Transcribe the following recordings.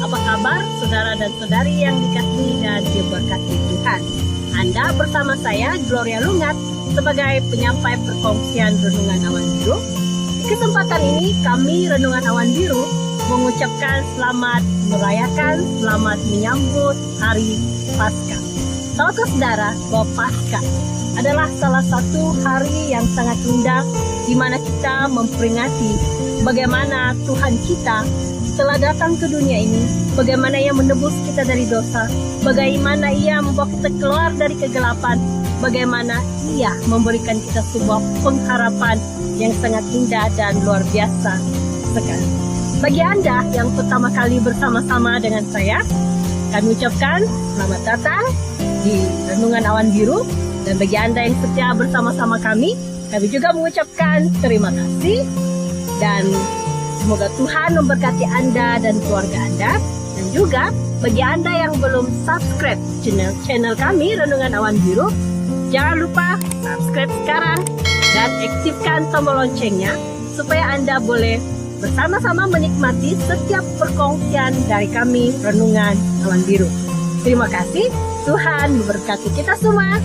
Apa kabar saudara dan saudari yang dikasihi dan diberkati Tuhan? Anda bersama saya, Gloria Lungat, sebagai penyampai perkongsian Renungan Awan Biru. Di kesempatan ini, kami Renungan Awan Biru mengucapkan selamat merayakan, selamat menyambut Hari Paskah. Tahukah saudara bahwa Paskah adalah salah satu hari yang sangat indah di mana kita memperingati bagaimana Tuhan kita telah datang ke dunia ini, bagaimana Ia menebus kita dari dosa, bagaimana Ia membawa kita keluar dari kegelapan, bagaimana Ia memberikan kita sebuah pengharapan yang sangat indah dan luar biasa sekali. Bagi Anda yang pertama kali bersama-sama dengan saya, kami ucapkan selamat datang di Renungan Awan Biru. Dan bagi Anda yang setia bersama-sama kami juga mengucapkan terima kasih. Dan semoga Tuhan memberkati Anda dan keluarga Anda. Dan juga bagi Anda yang belum subscribe channel kami Renungan Awan Biru, jangan lupa subscribe sekarang dan aktifkan tombol loncengnya supaya Anda boleh bersama-sama menikmati setiap perkongsian dari kami Renungan Awan Biru. Terima kasih, Tuhan memberkati kita semua.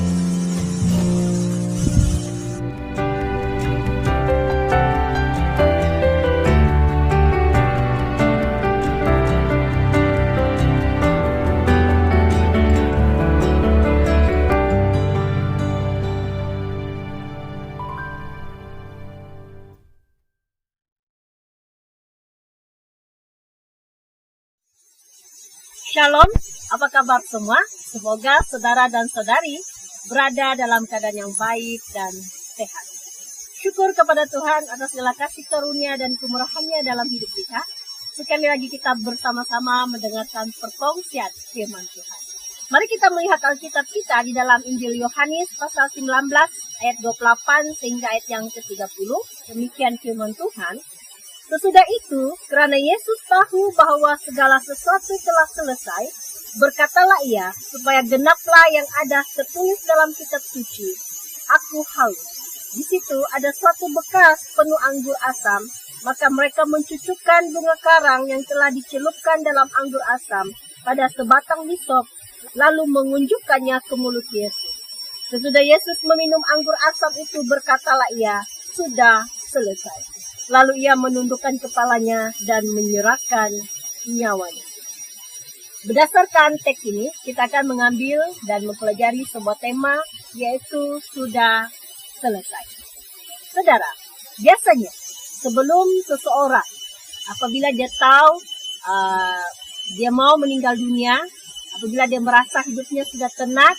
Shalom, apa kabar semua? Semoga saudara dan saudari berada dalam keadaan yang baik dan sehat. Syukur kepada Tuhan atas segala kasih karunia dan kemurahan-Nya dalam hidup kita. Sekali lagi kita bersama-sama mendengarkan perkongsian firman Tuhan. Mari kita melihat Alkitab kita di dalam Injil Yohanes pasal 19 ayat 28 sehingga ayat yang ke-30. Demikian firman Tuhan. Sesudah itu, karena Yesus tahu bahwa segala sesuatu telah selesai, berkatalah Ia, supaya genaplah yang ada tertulis dalam kitab suci, Aku haus. Di situ ada suatu bekas penuh anggur asam, maka mereka mencucukkan bunga karang yang telah dicelupkan dalam anggur asam pada sebatang hisop, lalu mengunjukkannya ke mulut Yesus. Sesudah Yesus meminum anggur asam itu, berkatalah Ia, sudah selesai. Lalu Ia menundukkan kepalanya dan menyerahkan nyawanya. Berdasarkan teks ini, kita akan mengambil dan mempelajari sebuah tema, yaitu sudah selesai. Saudara, biasanya sebelum seseorang, apabila dia tahu dia mau meninggal dunia, apabila dia merasa hidupnya sudah tenang,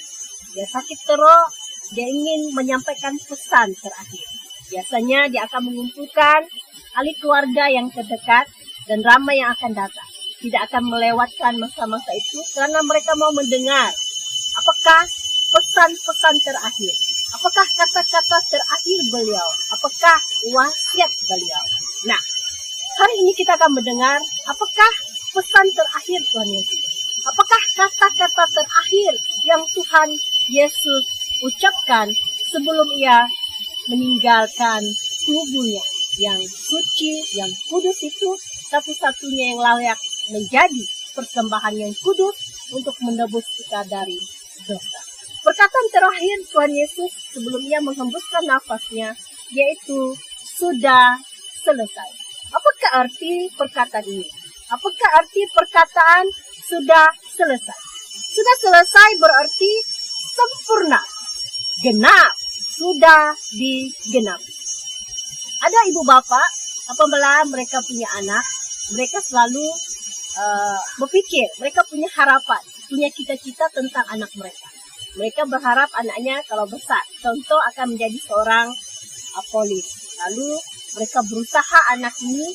dia sakit teruk, dia ingin menyampaikan pesan terakhir. Biasanya dia akan mengumpulkan ahli keluarga yang terdekat dan ramai yang akan datang. Tidak akan melewatkan masa-masa itu karena mereka mau mendengar apakah pesan-pesan terakhir, apakah kata-kata terakhir beliau, apakah wasiat beliau. Nah, hari ini kita akan mendengar apakah pesan terakhir Tuhan Yesus. Apakah kata-kata terakhir yang Tuhan Yesus ucapkan sebelum Ia meninggalkan tubuhnya yang suci, yang kudus itu, satu-satunya yang layak menjadi persembahan yang kudus untuk menebus kita dari dosa. Perkataan terakhir Tuhan Yesus sebelum Ia menghembuskan nafasnya, yaitu sudah selesai. Apakah arti perkataan ini? Apakah arti perkataan sudah selesai? Sudah selesai berarti sempurna, genap, sudah digenapi. Ada ibu bapak, apabila mereka punya anak, mereka selalu berpikir, mereka punya harapan, punya cita-cita tentang anak mereka. Mereka berharap anaknya kalau besar, contoh akan menjadi seorang polis. Lalu mereka berusaha anak ini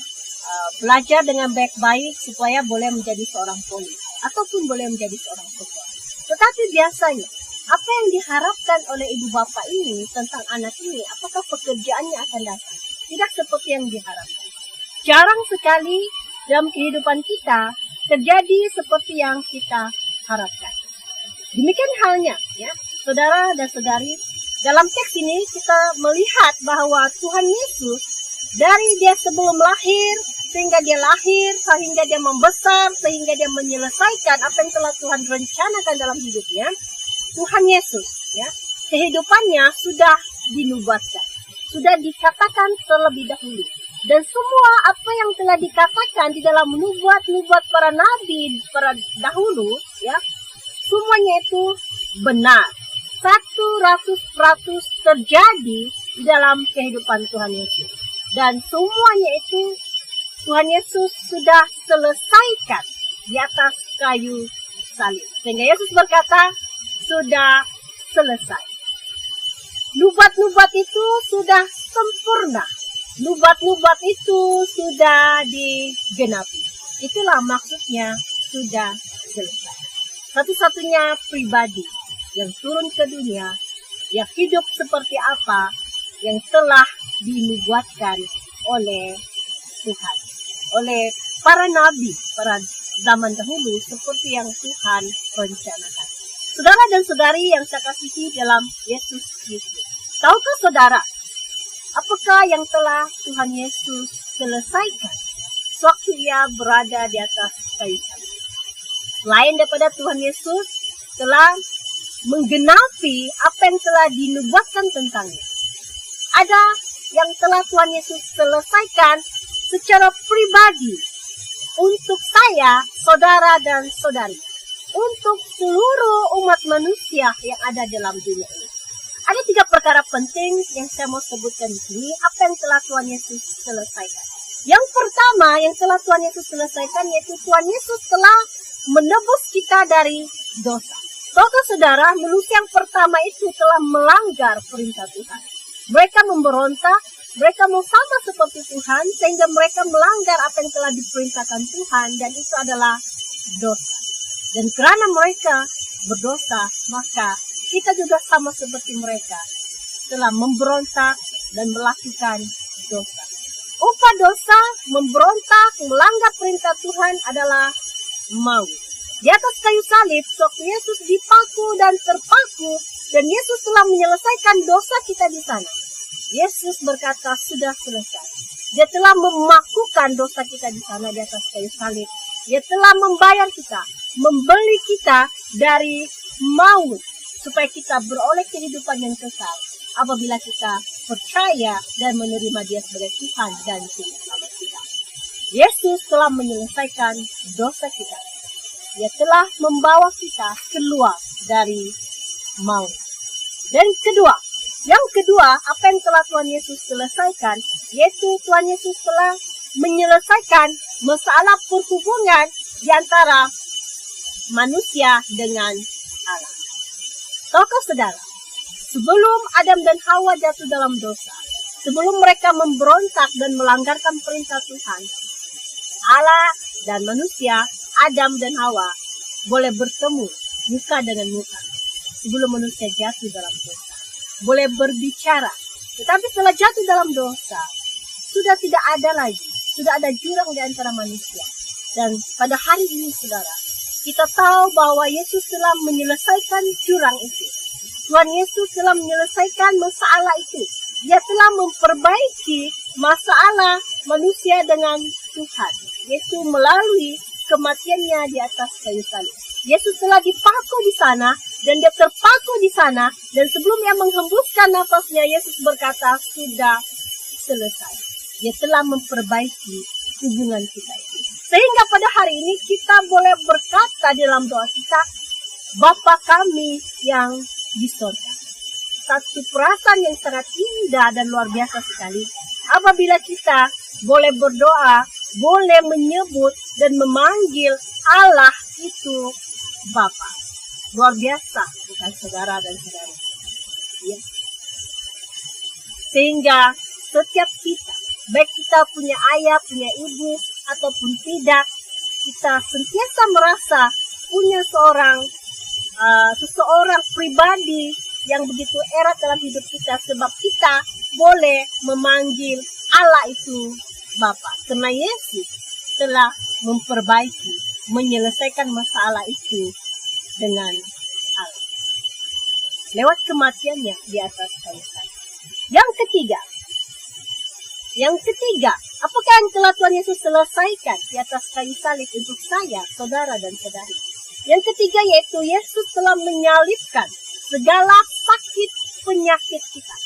belajar dengan baik-baik supaya boleh menjadi seorang polis, ataupun boleh menjadi seorang pegawai. Tetapi biasanya, apa yang diharapkan oleh ibu bapak ini tentang anak ini, apakah pekerjaannya akan datang? Tidak seperti yang diharapkan. Jarang sekali dalam kehidupan kita terjadi seperti yang kita harapkan. Demikian halnya, ya, saudara dan saudari, dalam teks ini kita melihat bahwa Tuhan Yesus Dari dia sebelum lahir, sehingga dia lahir, sehingga dia membesar, sehingga dia menyelesaikan apa yang telah Tuhan rencanakan dalam hidupnya. Tuhan Yesus, ya, kehidupannya sudah dinubuatkan, sudah dikatakan terlebih dahulu. Dan semua apa yang telah dikatakan di dalam nubuat-nubuat para nabi para dahulu, ya, semuanya itu benar. 100% terjadi di dalam kehidupan Tuhan Yesus. Dan semuanya itu Tuhan Yesus sudah selesaikan di atas kayu salib. Sehingga Yesus berkata, sudah selesai. Nubuat-nubuat itu sudah sempurna. Nubuat-nubuat itu sudah digenapi. Itulah maksudnya sudah selesai. Satu-satunya pribadi yang turun ke dunia, yang hidup seperti apa yang telah dinubuatkan oleh Tuhan, oleh para nabi, para zaman dahulu, seperti yang Tuhan rencanakan. Saudara dan saudari yang saya kasihi dalam Yesus Kristus, tahukah saudara, apakah yang telah Tuhan Yesus selesaikan sewaktu ia berada di atas kayu salib? Selain daripada Tuhan Yesus telah menggenapi apa yang telah dinubuatkan tentangnya, ada yang telah Tuhan Yesus selesaikan secara pribadi untuk saya, saudara dan saudari, untuk seluruh umat manusia yang ada dalam dunia ini. Ada 3 perkara penting yang saya mau sebutkan di sini, apa yang telah Tuhan Yesus selesaikan. Yang pertama yang telah Tuhan Yesus selesaikan, yaitu Tuhan Yesus telah menebus kita dari dosa. Tahukah saudara, manusia yang pertama itu telah melanggar perintah Tuhan. Mereka memberontak, mereka mau sama seperti Tuhan, sehingga mereka melanggar apa yang telah diperintahkan Tuhan, dan itu adalah dosa. Dan karena mereka berdosa, maka kita juga sama seperti mereka, telah memberontak dan melakukan dosa. Upah dosa, memberontak, melanggar perintah Tuhan adalah maut. Di atas kayu salib, waktu Yesus dipaku dan terpaku, dan Yesus telah menyelesaikan dosa kita di sana. Yesus berkata, sudah selesai. Dia telah memakukan dosa kita di sana di atas kayu salib. Dia telah membayar kita, membeli kita dari maut, supaya kita beroleh kehidupan yang kekal apabila kita percaya dan menerima Dia sebagai Tuhan dan Juru Selamat kita. Yesus telah menyelesaikan dosa kita. Dia telah membawa kita keluar dari maut. Dan yang kedua, apa yang telah Tuhan Yesus selesaikan, yaitu Tuhan Yesus telah menyelesaikan masalah perhubungan di antara manusia dengan Allah. Tahukah saudara, sebelum Adam dan Hawa jatuh dalam dosa, sebelum mereka memberontak dan melanggarkan perintah Tuhan, Allah dan manusia, Adam dan Hawa, boleh bertemu muka dengan muka sebelum manusia jatuh dalam dosa. Boleh berbicara, tetapi setelah jatuh dalam dosa, sudah tidak ada lagi, sudah ada jurang di antara manusia. Dan pada hari ini, saudara, kita tahu bahwa Yesus telah menyelesaikan jurang itu. Tuhan Yesus telah menyelesaikan masalah itu. Dia telah memperbaiki masalah manusia dengan Tuhan, yaitu melalui kematiannya di atas kayu salib. Yesus telah dipaku di sana, dan dia terpaku di sana, dan sebelum ia menghembuskan nafasnya, Yesus berkata, sudah selesai. Dia telah memperbaiki hubungan kita itu. Sehingga pada hari ini kita boleh berkata dalam doa kita, Bapa kami yang di surga. Satu perasaan yang sangat indah dan luar biasa sekali apabila kita boleh berdoa, boleh menyebut dan memanggil Allah itu Bapa. Luar biasa, bukan saudara dan saudari. Ya. Sehingga setiap kita, baik kita punya ayah, punya ibu, ataupun tidak, kita sentiasa merasa punya seseorang pribadi yang begitu erat dalam hidup kita, sebab kita boleh memanggil Allah itu Bapa. Karena Yesus telah memperbaiki, menyelesaikan masalah itu dengan Allah lewat kematiannya di atas kayu salib. Yang ketiga, Yang ketiga, apakah yang telah Tuhan Yesus selesaikan di atas kayu salib untuk saya, saudara dan saudari? Yang ketiga yaitu Yesus telah menyalibkan segala sakit penyakit kita.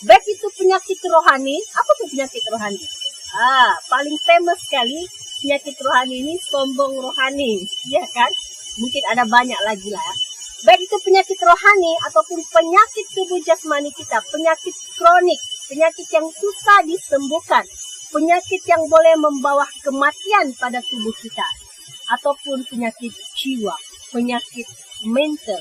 Baik itu penyakit rohani, apa itu penyakit rohani? Paling famous sekali penyakit rohani ini sombong rohani, ya kan? Mungkin ada banyak lagi lah. Baik itu penyakit rohani ataupun penyakit tubuh jasmani kita, penyakit kronik, penyakit yang susah disembuhkan, penyakit yang boleh membawa kematian pada tubuh kita, ataupun penyakit jiwa, penyakit mental.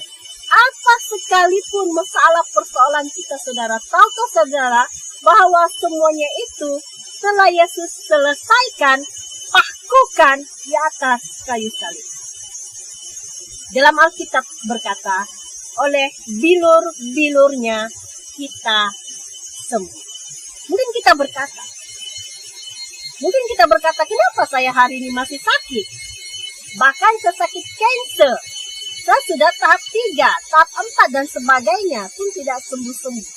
Apa sekalipun masalah persoalan kita, saudara, tahukah saudara bahwa semuanya itu telah Yesus selesaikan, pakukan di atas kayu salib. Dalam Alkitab berkata, oleh bilur-bilurnya kita sembuh. Mungkin kita berkata, kenapa saya hari ini masih sakit? Bahkan saya sakit kanker. Saya sudah tahap 3, tahap 4 dan sebagainya pun tidak sembuh-sembuh.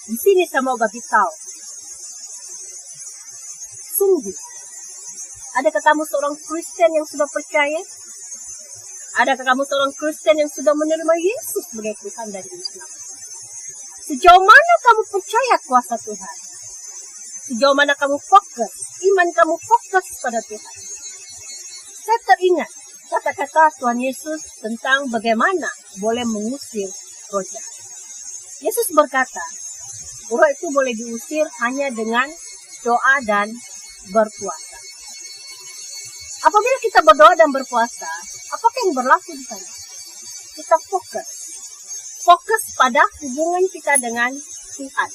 Di sini saya mau beritahu. Sungguh, adakah kamu seorang Kristen yang sudah percaya? Adakah kamu seorang Kristen yang sudah menerima Yesus sebagai Tuhan dan Juru Selamat? Sejauh mana kamu percaya kuasa Tuhan? Sejauh mana kamu fokus, iman kamu fokus pada Tuhan? Saya teringat kata-kata Tuhan Yesus tentang bagaimana boleh mengusir roh jahat. Yesus berkata, roh itu boleh diusir hanya dengan doa dan berpuasa. Apabila kita berdoa dan berpuasa, apakah yang berlaku di sana? Kita fokus pada hubungan kita dengan Tuhan.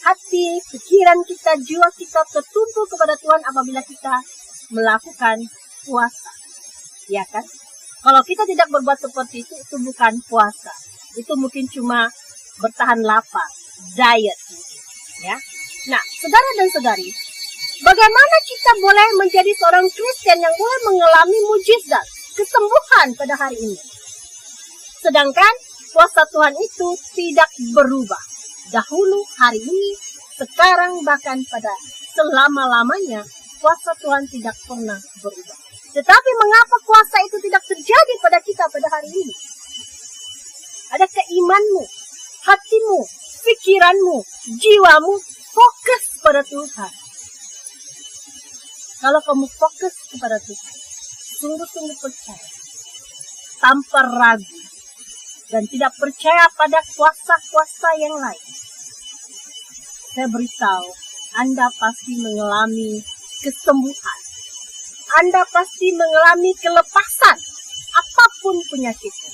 Hati, pikiran kita, jiwa kita tertuntun kepada Tuhan apabila kita melakukan puasa. Ya kan? Kalau kita tidak berbuat seperti itu bukan puasa. Itu mungkin cuma bertahan lapar, diet mungkin. Ya. Nah, saudara dan saudari, bagaimana kita boleh menjadi seorang Kristen yang boleh mengalami mujizat, kesembuhan pada hari ini? Sedangkan kuasa Tuhan itu tidak berubah. Dahulu, hari ini, sekarang, bahkan pada selama-lamanya, kuasa Tuhan tidak pernah berubah. Tetapi mengapa kuasa itu tidak terjadi pada kita pada hari ini? Adakah imanmu, hatimu, pikiranmu, jiwamu fokus pada Tuhan? Kalau kamu fokus kepada Tuhan, sungguh-sungguh percaya, tanpa ragu, dan tidak percaya pada kuasa-kuasa yang lain, saya beritahu, Anda pasti mengalami kesembuhan. Anda pasti mengalami kelepasan, apapun penyakitnya.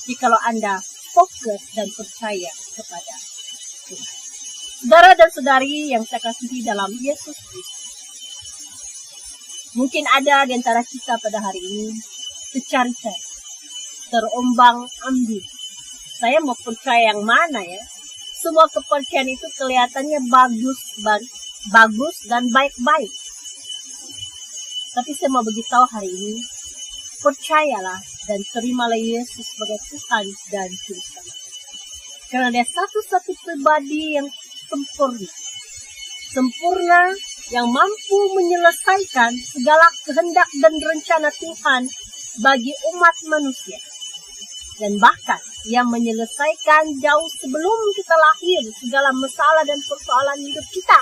Jikalau Anda fokus dan percaya kepada Tuhan. Saudara dan saudari yang saya kasihi dalam Yesus Kristus, mungkin ada di antara kita pada hari ini tercari-cari, terombang-ambing. Saya mau percaya yang mana ya? Semua kepercayaan itu kelihatannya bagus dan baik-baik. Tapi saya mau beritahu hari ini, percayalah dan terimalah Yesus sebagai Tuhan dan Juru Selamat. Karena dia satu-satu pribadi yang sempurna, yang mampu menyelesaikan segala kehendak dan rencana Tuhan bagi umat manusia. Dan bahkan yang menyelesaikan jauh sebelum kita lahir segala masalah dan persoalan hidup kita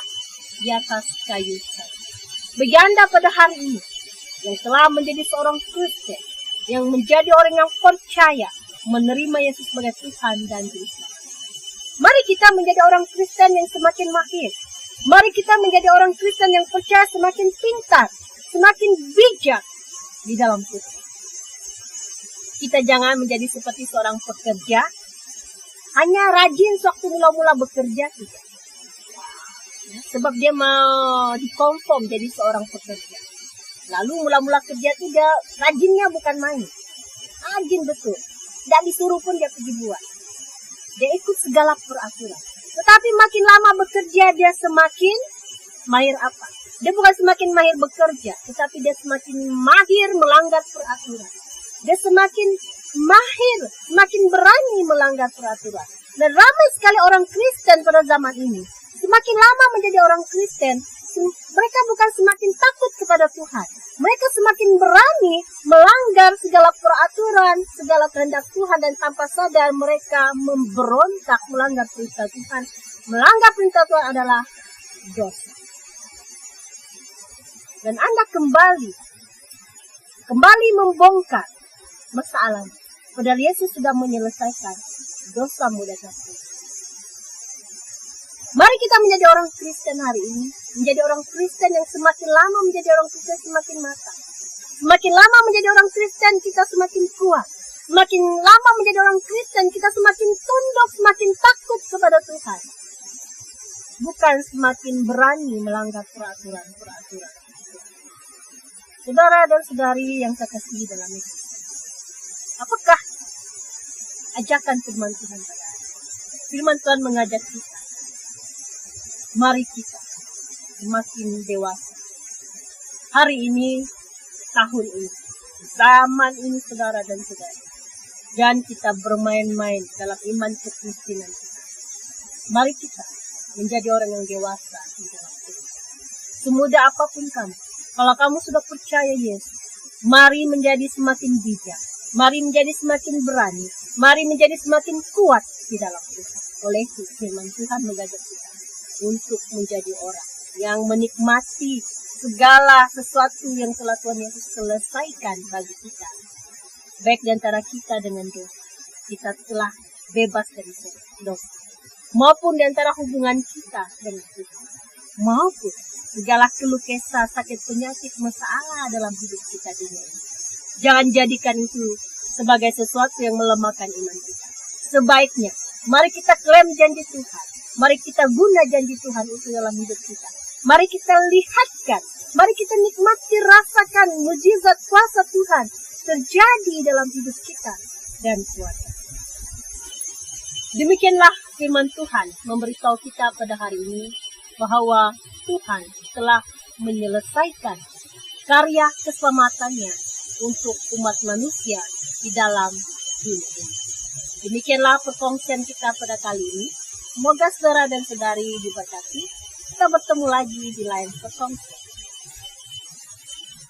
di atas kayu salib. Bagi Anda pada hari ini yang telah menjadi seorang Kristen, yang menjadi orang yang percaya menerima Yesus sebagai Tuhan dan Juru Selamat, mari kita menjadi orang Kristen yang semakin mahir. Mari kita menjadi orang Kristen yang percaya semakin pintar, semakin bijak di dalam Tuhan. Kita jangan menjadi seperti seorang pekerja, hanya rajin sewaktu mula-mula bekerja tidak. Sebab dia mau dikonform jadi seorang pekerja. Lalu mula-mula kerja tidak, rajinnya bukan main. Rajin betul. Tidak disuruh pun dia pergi buat. Dia ikut segala peraturan. Tetapi makin lama bekerja, dia semakin mahir apa? Dia bukan semakin mahir bekerja, tetapi dia semakin mahir melanggar peraturan. Dia semakin mahir, semakin berani melanggar peraturan. Dan ramai sekali orang Kristen pada zaman ini. Semakin lama menjadi orang Kristen, mereka bukan semakin takut kepada Tuhan. Mereka semakin berani melanggar segala peraturan, segala kehendak Tuhan, dan tanpa sadar mereka memberontak melanggar perintah Tuhan. Melanggar perintah Tuhan adalah dosa. Dan Anda kembali membongkar masalah. Padahal Yesus sudah menyelesaikan dosamu dan dosaku. Mari kita menjadi orang Kristen hari ini. Menjadi orang Kristen yang semakin lama menjadi orang Kristen semakin matang. Semakin lama menjadi orang Kristen kita semakin kuat. Semakin lama menjadi orang Kristen kita semakin tunduk, semakin takut kepada Tuhan. Bukan semakin berani melanggar peraturan. Saudara dan saudari yang saya kasihi dalam Yesus. Apakah ajakan firman Tuhan pada hari ini? Firman Tuhan mengajak kita. Mari kita semakin dewasa. Hari ini, tahun ini, zaman ini saudara dan saudari. Dan kita bermain-main dalam iman kekristenan kita. Mari kita menjadi orang yang dewasa di dalam Tuhan. Semudah apapun kamu, kalau kamu sudah percaya Yesus, mari menjadi semakin bijak. Mari menjadi semakin berani. Mari menjadi semakin kuat di dalam Tuhan. Oleh itu, firman Tuhan mengajak kita untuk menjadi orang yang menikmati segala sesuatu yang telah Tuhan Yesus selesaikan bagi kita. Baik di antara kita dengan dosa. Kita telah bebas dari dosa. Maupun di antara hubungan kita dengan Tuhan. Maupun segala keluh kesah, sakit penyakit, masalah dalam hidup kita dunia ini. Jangan jadikan itu sebagai sesuatu yang melemahkan iman kita. Sebaiknya, mari kita klaim janji Tuhan. Mari kita guna janji Tuhan itu dalam hidup kita. Mari kita lihatkan, mari kita nikmati, rasakan mujizat kuasa Tuhan terjadi dalam hidup kita dan keluarga. Demikianlah firman Tuhan memberitahu kita pada hari ini bahwa Tuhan telah menyelesaikan karya keselamatannya untuk umat manusia di dalam dunia ini. Demikianlah perkongsian kita pada kali ini. Semoga saudara dan saudari diberkati. Kita bertemu lagi di lain perkongsian.